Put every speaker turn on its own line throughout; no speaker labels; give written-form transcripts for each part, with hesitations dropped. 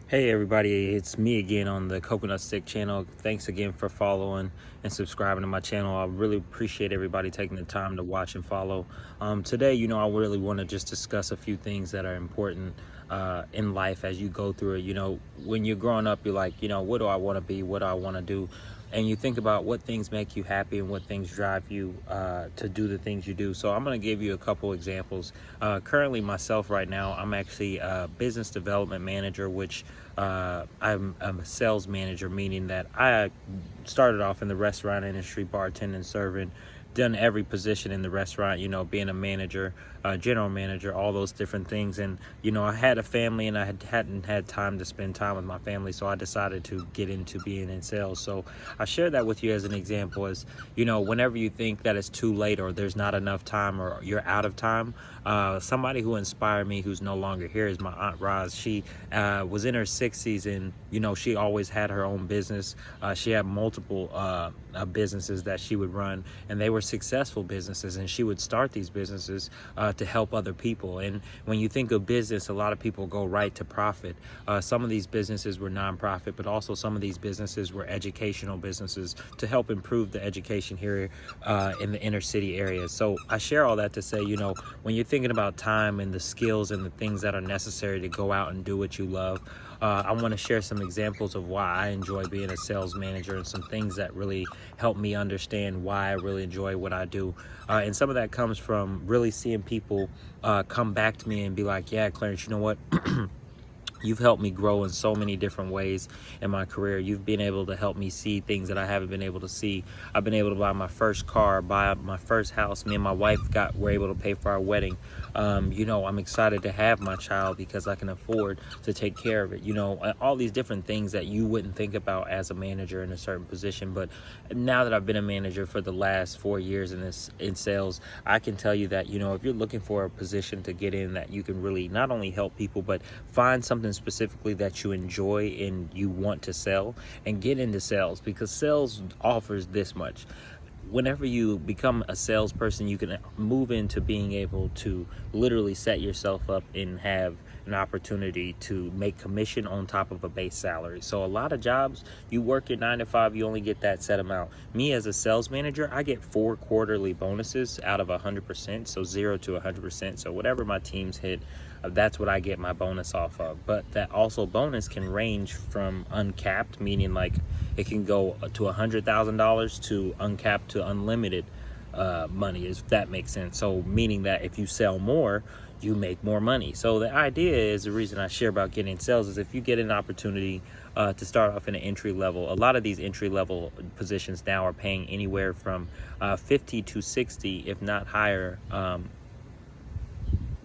Hey everybody, it's me again on the Coconut Stick channel. Thanks again for following and subscribing to my channel. I really appreciate everybody taking the time to watch and follow. Today, I really want to just discuss a few things that are important in life as you go through it. When you're growing up, you're like, what do I want to be? What do I want to do? And you think about what things make you happy and what things drive you to do the things you do. So I'm going to give you a couple examples. Currently myself right now, I'm actually a business development manager, which I'm a sales manager, meaning that I started off in the restaurant industry, bartending, serving, done every position in the restaurant, being a manager, general manager, all those different things. And, I had a family and I hadn't had time to spend time with my family. So I decided to get into being in sales. So I share that with you as an example as, whenever you think that it's too late or there's not enough time or you're out of time, somebody who inspired me who's no longer here is my Aunt Roz. She was in her 60s and, she always had her own business. She had multiple businesses that she would run, and they were successful businesses, and she would start these businesses to help other people. And when you think of business, a lot of people go right to profit. Some of these businesses were nonprofit, but also some of these businesses were educational businesses to help improve the education here in the inner city areas. So I share all that to say, when you're thinking about time and the skills and the things that are necessary to go out and do what you love, I want to share some examples of why I enjoy being a sales manager and some things that really help me understand why I really enjoy what I do. And some of that comes from really seeing people come back to me and be like, yeah, Clarence, you know what? You've helped me grow in so many different ways in my career. You've been able to help me see things that I haven't been able to see. I've been able to buy my first car, buy my first house. Me and my wife were able to pay for our wedding. I'm excited to have my child because I can afford to take care of it. All these different things that you wouldn't think about as a manager in a certain position. But now that I've been a manager for the last 4 years in sales, I can tell you that, if you're looking for a position to get in that you can really not only help people, but find something specifically that you enjoy and you want to sell, and get into sales, because sales offers this much. Whenever you become a salesperson, you can move into being able to literally set yourself up and have an opportunity to make commission on top of a base salary. So a lot of jobs, you work your 9 to 5, you only get that set amount. Me as a sales manager, I get 4 quarterly bonuses out of 100%, so 0 to 100%. So whatever my teams hit, that's what I get my bonus off of. But that also bonus can range from uncapped, meaning like it can go to $100,000 to uncapped to unlimited money, if that makes sense. So meaning that if you sell more, you make more money. So the idea is, the reason I share about getting in sales is if you get an opportunity to start off in an entry level. A lot of these entry level positions now are paying anywhere from 50 to 60, if not higher,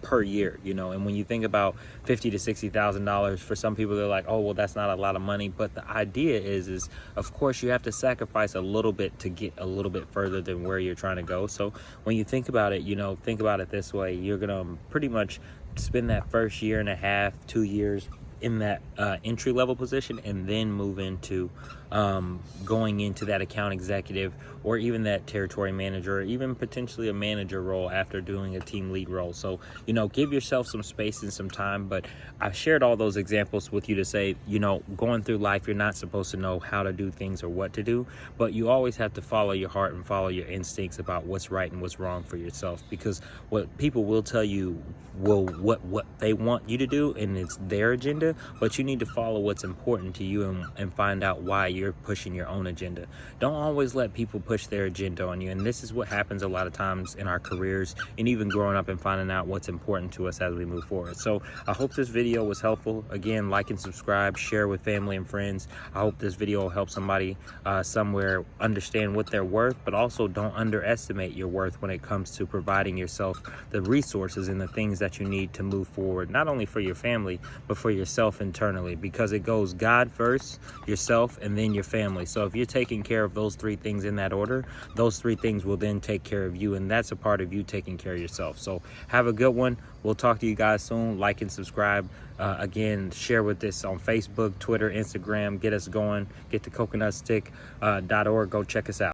per year, and when you think about $50,000 to $60,000, for some people they're like, oh well, that's not a lot of money. But the idea is of course you have to sacrifice a little bit to get a little bit further than where you're trying to go. So when you think about it, think about it this way: you're gonna pretty much spend that first year and a half, 2 years in that entry level position, and then move into going into that account executive, or even that territory manager, or even potentially a manager role after doing a team lead role. So give yourself some space and some time. But I've shared all those examples with you to say, going through life, you're not supposed to know how to do things or what to do, but you always have to follow your heart and follow your instincts about what's right and what's wrong for yourself. Because what people will tell you what they want you to do, and it's their agenda, but you need to follow what's important to you and find out why you're pushing your own agenda. Don't always let people push their agenda on you. And this is what happens a lot of times in our careers, and even growing up and finding out what's important to us as we move forward. So I hope this video was helpful. Again, like and subscribe, share with family and friends. I hope this video will help somebody somewhere understand what they're worth, but also don't underestimate your worth when it comes to providing yourself the resources and the things that you need to move forward, not only for your family, but for yourself internally, because it goes God first, yourself, and then your family. So if you're taking care of those 3 things in that order, those 3 things will then take care of you, and that's a part of you taking care of yourself. So have a good one. We'll talk to you guys soon. Like and subscribe. Again, share with this on Facebook, Twitter, Instagram. Get us going. Get to coconutstick.org. Go check us out.